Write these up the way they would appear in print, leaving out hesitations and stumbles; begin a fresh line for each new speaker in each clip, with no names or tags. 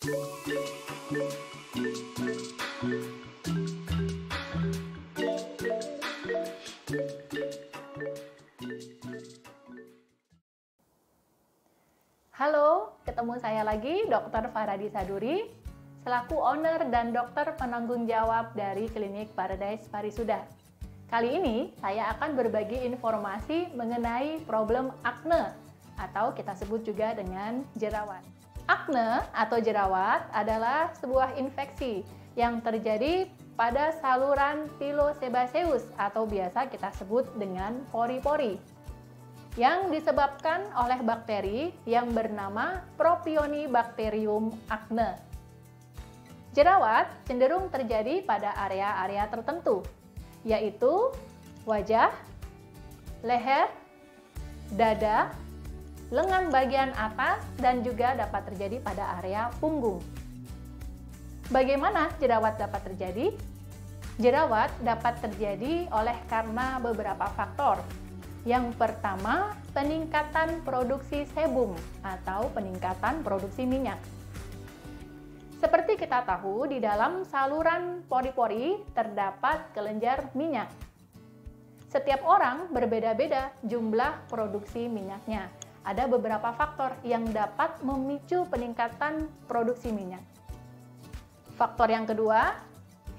Halo, ketemu saya lagi, Dr. Faradi Saduri, selaku owner dan dokter penanggung jawab dari Klinik Paradise Parisuda. Kali ini, saya akan berbagi informasi mengenai problem akne, atau kita sebut juga dengan jerawat. Akne atau jerawat adalah sebuah infeksi yang terjadi pada saluran pilosebaceus, atau biasa kita sebut dengan pori-pori, yang disebabkan oleh bakteri yang bernama Propionibacterium acne. Jerawat cenderung terjadi pada area-area tertentu, yaitu wajah, leher, dada, lengan bagian atas, dan juga dapat terjadi pada area punggung. Bagaimana jerawat dapat terjadi? Jerawat dapat terjadi oleh karena beberapa faktor. Yang pertama, peningkatan produksi sebum atau peningkatan produksi minyak. Seperti kita tahu, di dalam saluran pori-pori terdapat kelenjar minyak. Setiap orang berbeda-beda jumlah produksi minyaknya. Ada beberapa faktor yang dapat memicu peningkatan produksi minyak. Faktor yang kedua,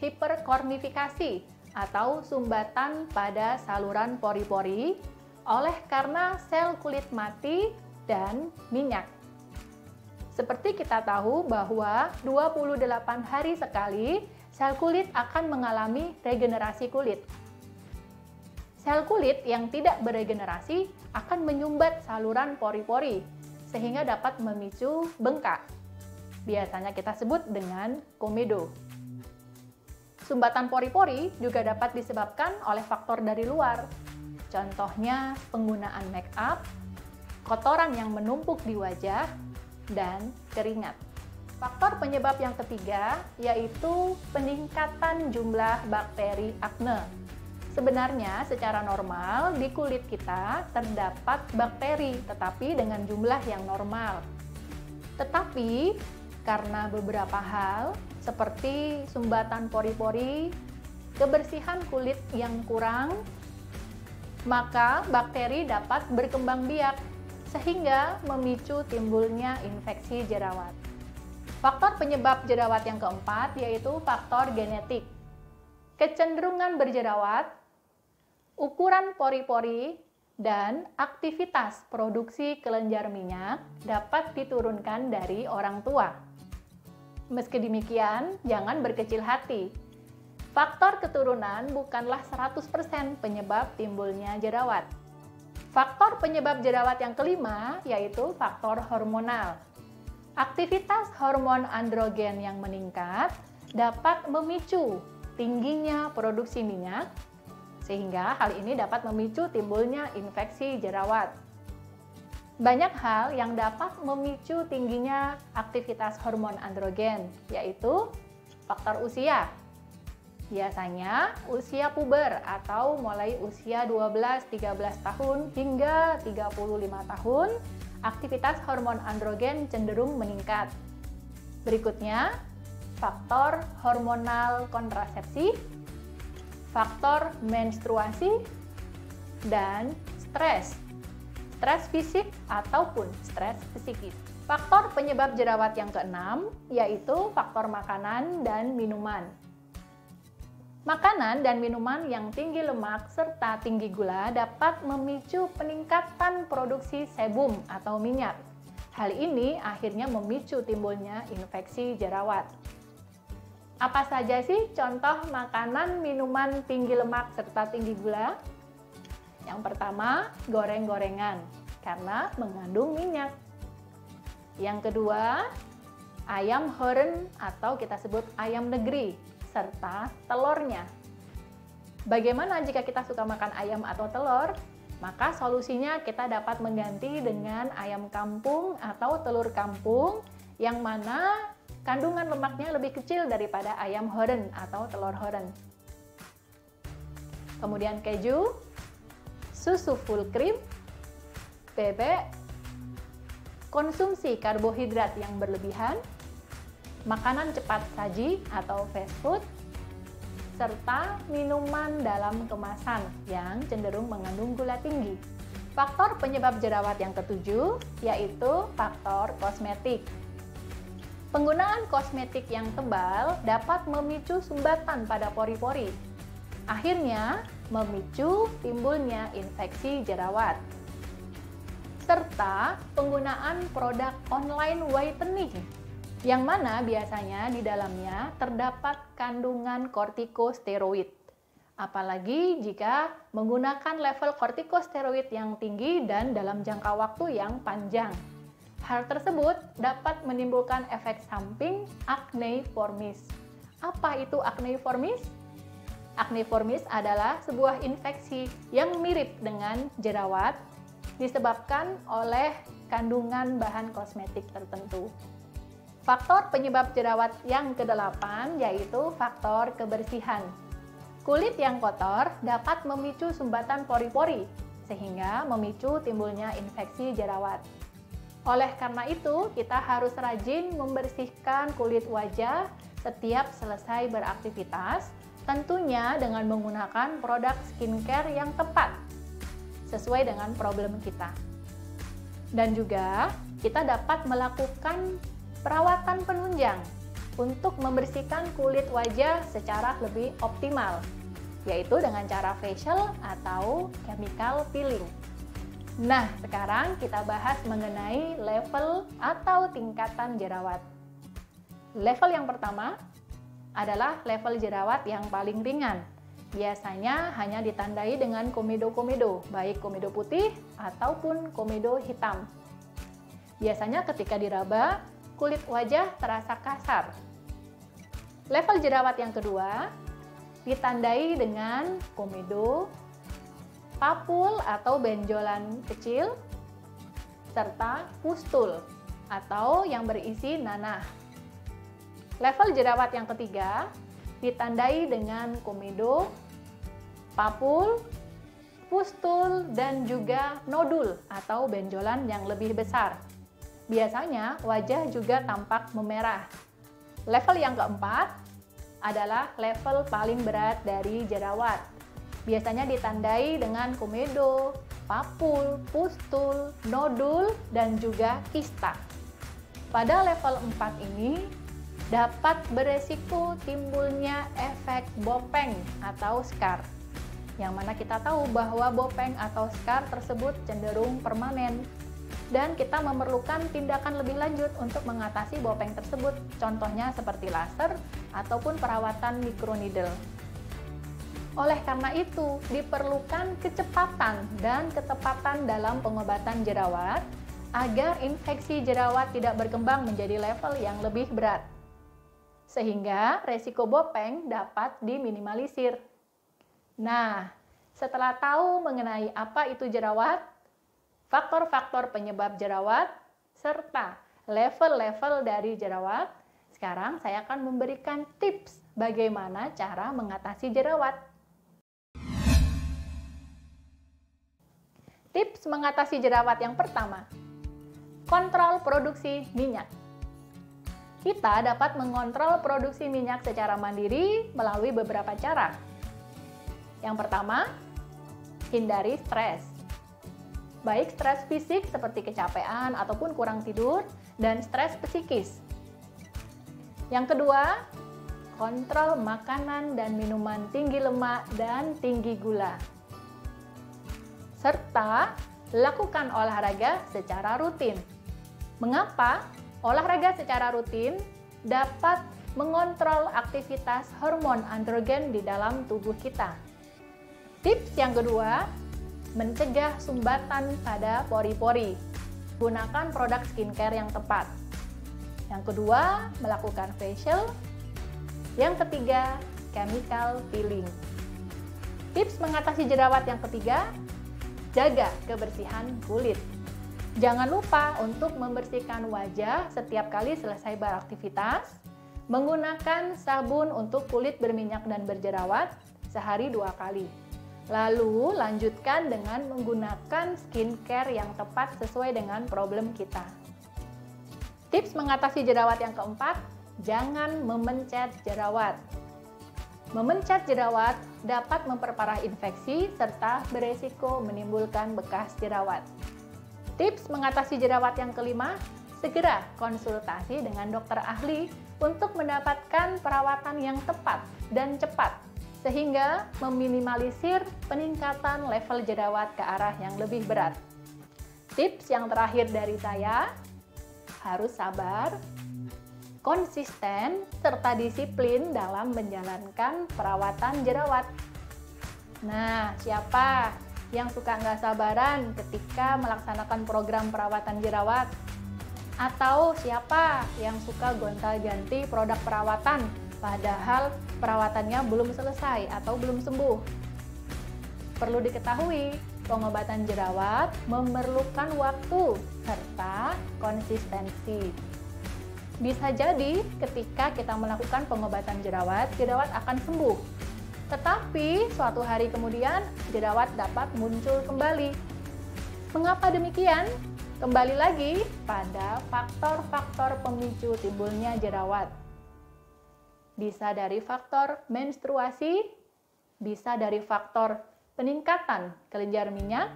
hiperkornifikasi atau sumbatan pada saluran pori-pori oleh karena sel kulit mati dan minyak. Seperti kita tahu bahwa 28 hari sekali sel kulit akan mengalami regenerasi kulit. Sel kulit yang tidak beregenerasi akan menyumbat saluran pori-pori sehingga dapat memicu bengkak. Biasanya kita sebut dengan komedo. Sumbatan pori-pori juga dapat disebabkan oleh faktor dari luar. Contohnya penggunaan make up, kotoran yang menumpuk di wajah, dan keringat. Faktor penyebab yang ketiga yaitu peningkatan jumlah bakteri akne. Sebenarnya secara normal di kulit kita terdapat bakteri, tetapi dengan jumlah yang normal. Tetapi karena beberapa hal seperti sumbatan pori-pori, kebersihan kulit yang kurang, maka bakteri dapat berkembang biak sehingga memicu timbulnya infeksi jerawat. Faktor penyebab jerawat yang keempat yaitu faktor genetik. Kecenderungan berjerawat, ukuran pori-pori, dan aktivitas produksi kelenjar minyak dapat diturunkan dari orang tua. Meski demikian, jangan berkecil hati. Faktor keturunan bukanlah 100% penyebab timbulnya jerawat. Faktor penyebab jerawat yang kelima yaitu faktor hormonal. Aktivitas hormon androgen yang meningkat dapat memicu tingginya produksi minyak, sehingga hal ini dapat memicu timbulnya infeksi jerawat. Banyak hal yang dapat memicu tingginya aktivitas hormon androgen, yaitu faktor usia. Biasanya usia puber atau mulai usia 12-13 tahun hingga 35 tahun, aktivitas hormon androgen cenderung meningkat. Berikutnya, faktor hormonal kontrasepsi, faktor menstruasi, dan stres. Stres fisik ataupun stres psikis. Faktor penyebab jerawat yang keenam yaitu faktor makanan dan minuman. Makanan dan minuman yang tinggi lemak serta tinggi gula dapat memicu peningkatan produksi sebum atau minyak. Hal ini akhirnya memicu timbulnya infeksi jerawat. Apa saja sih contoh makanan, minuman tinggi lemak serta tinggi gula? Yang pertama, goreng-gorengan karena mengandung minyak. Yang kedua, ayam horen atau kita sebut ayam negeri serta telurnya. Bagaimana jika kita suka makan ayam atau telur? Maka solusinya kita dapat mengganti dengan ayam kampung atau telur kampung yang mana kandungan lemaknya lebih kecil daripada ayam horen atau telur horen. Kemudian keju, susu full cream, bebek, konsumsi karbohidrat yang berlebihan, makanan cepat saji atau fast food, serta minuman dalam kemasan yang cenderung mengandung gula tinggi. Faktor penyebab jerawat yang ketujuh yaitu faktor kosmetik. Penggunaan kosmetik yang tebal dapat memicu sumbatan pada pori-pori. Akhirnya, memicu timbulnya infeksi jerawat. Serta penggunaan produk online whitening, yang mana biasanya di dalamnya terdapat kandungan kortikosteroid. Apalagi jika menggunakan level kortikosteroid yang tinggi dan dalam jangka waktu yang panjang. Hal tersebut dapat menimbulkan efek samping akneiformis. Apa itu akneiformis? Akneiformis adalah sebuah infeksi yang mirip dengan jerawat disebabkan oleh kandungan bahan kosmetik tertentu. Faktor penyebab jerawat yang kedelapan yaitu faktor kebersihan. Kulit yang kotor dapat memicu sumbatan pori-pori, sehingga memicu timbulnya infeksi jerawat. Oleh karena itu, kita harus rajin membersihkan kulit wajah setiap selesai beraktivitas, tentunya dengan menggunakan produk skincare yang tepat, sesuai dengan problem kita. Dan juga, kita dapat melakukan perawatan penunjang untuk membersihkan kulit wajah secara lebih optimal, yaitu dengan cara facial atau chemical peeling. Nah, sekarang kita bahas mengenai level atau tingkatan jerawat. Level yang pertama adalah level jerawat yang paling ringan. Biasanya hanya ditandai dengan komedo-komedo, baik komedo putih ataupun komedo hitam. Biasanya ketika diraba, kulit wajah terasa kasar. Level jerawat yang kedua ditandai dengan komedo, papul atau benjolan kecil, serta pustul atau yang berisi nanah. Level jerawat yang ketiga ditandai dengan komedo, papul, pustul, dan juga nodul atau benjolan yang lebih besar. Biasanya wajah juga tampak memerah. Level yang keempat adalah level paling berat dari jerawat. Biasanya ditandai dengan komedo, papul, pustul, nodul, dan juga kista. Pada level 4 ini dapat beresiko timbulnya efek bopeng atau scar. Yang mana kita tahu bahwa bopeng atau scar tersebut cenderung permanen dan kita memerlukan tindakan lebih lanjut untuk mengatasi bopeng tersebut. Contohnya seperti laser ataupun perawatan microneedle. Oleh karena itu, diperlukan kecepatan dan ketepatan dalam pengobatan jerawat agar infeksi jerawat tidak berkembang menjadi level yang lebih berat, sehingga resiko bopeng dapat diminimalisir. Nah, setelah tahu mengenai apa itu jerawat, faktor-faktor penyebab jerawat, serta level-level dari jerawat, sekarang saya akan memberikan tips bagaimana cara mengatasi jerawat. Tips mengatasi jerawat yang pertama, kontrol produksi minyak. Kita dapat mengontrol produksi minyak secara mandiri melalui beberapa cara. Yang pertama, hindari stres. Baik stres fisik seperti kecapean ataupun kurang tidur, dan stres psikis. Yang kedua, kontrol makanan dan minuman tinggi lemak dan tinggi gula. Serta lakukan olahraga secara rutin. Mengapa? Olahraga secara rutin dapat mengontrol aktivitas hormon androgen di dalam tubuh kita. Tips yang kedua, mencegah sumbatan pada pori-pori. Gunakan produk skincare yang tepat. Yang kedua, melakukan facial. Yang ketiga, chemical peeling. Tips mengatasi jerawat yang ketiga, jaga kebersihan kulit. Jangan lupa untuk membersihkan wajah setiap kali selesai beraktivitas, menggunakan sabun untuk kulit berminyak dan berjerawat sehari 2 kali. Lalu lanjutkan dengan menggunakan skincare yang tepat sesuai dengan problem kita. Tips mengatasi jerawat yang keempat, jangan memencet jerawat. Memencet jerawat dapat memperparah infeksi serta beresiko menimbulkan bekas jerawat. Tips mengatasi jerawat yang kelima, segera konsultasi dengan dokter ahli untuk mendapatkan perawatan yang tepat dan cepat, sehingga meminimalisir peningkatan level jerawat ke arah yang lebih berat. Tips yang terakhir dari saya, harus sabar, konsisten, serta disiplin dalam menjalankan perawatan jerawat. Nah, siapa yang suka nggak sabaran ketika melaksanakan program perawatan jerawat? Atau siapa yang suka gonta-ganti produk perawatan, padahal perawatannya belum selesai atau belum sembuh? Perlu diketahui, pengobatan jerawat memerlukan waktu serta konsistensi. Bisa jadi ketika kita melakukan pengobatan jerawat, jerawat akan sembuh. Tetapi suatu hari kemudian, jerawat dapat muncul kembali. Mengapa demikian? Kembali lagi pada faktor-faktor pemicu timbulnya jerawat. Bisa dari faktor menstruasi, bisa dari faktor peningkatan kelenjar minyak,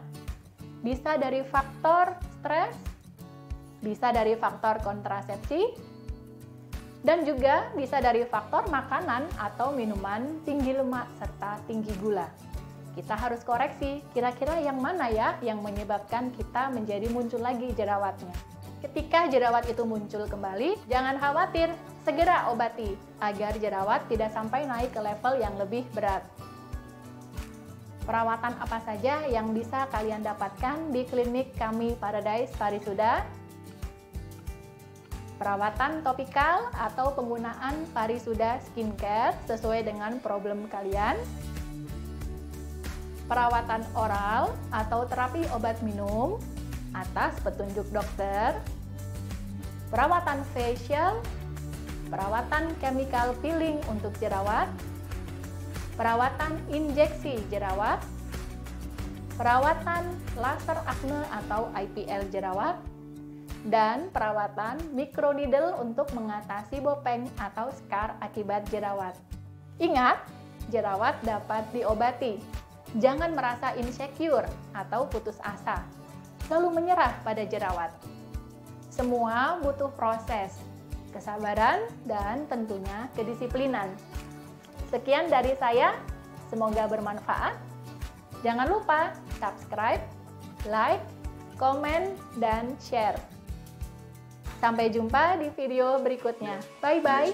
bisa dari faktor stres, bisa dari faktor kontrasepsi, dan juga bisa dari faktor makanan atau minuman tinggi lemak serta tinggi gula. Kita harus koreksi, kira-kira yang mana ya yang menyebabkan kita menjadi muncul lagi jerawatnya. Ketika jerawat itu muncul kembali, jangan khawatir, segera obati agar jerawat tidak sampai naik ke level yang lebih berat. Perawatan apa saja yang bisa kalian dapatkan di klinik kami Paradise Parisuda? Perawatan topikal atau penggunaan Parisuda skincare sesuai dengan problem kalian. Perawatan oral atau terapi obat minum atas petunjuk dokter. Perawatan facial, perawatan chemical peeling untuk jerawat, perawatan injeksi jerawat, perawatan laser akne atau IPL jerawat, dan perawatan microneedle untuk mengatasi bopeng atau scar akibat jerawat. Ingat, jerawat dapat diobati. Jangan merasa insecure atau putus asa, lalu menyerah pada jerawat. Semua butuh proses, kesabaran, dan tentunya kedisiplinan. Sekian dari saya, semoga bermanfaat. Jangan lupa subscribe, like, komen, dan share. Sampai jumpa di video berikutnya. Bye-bye!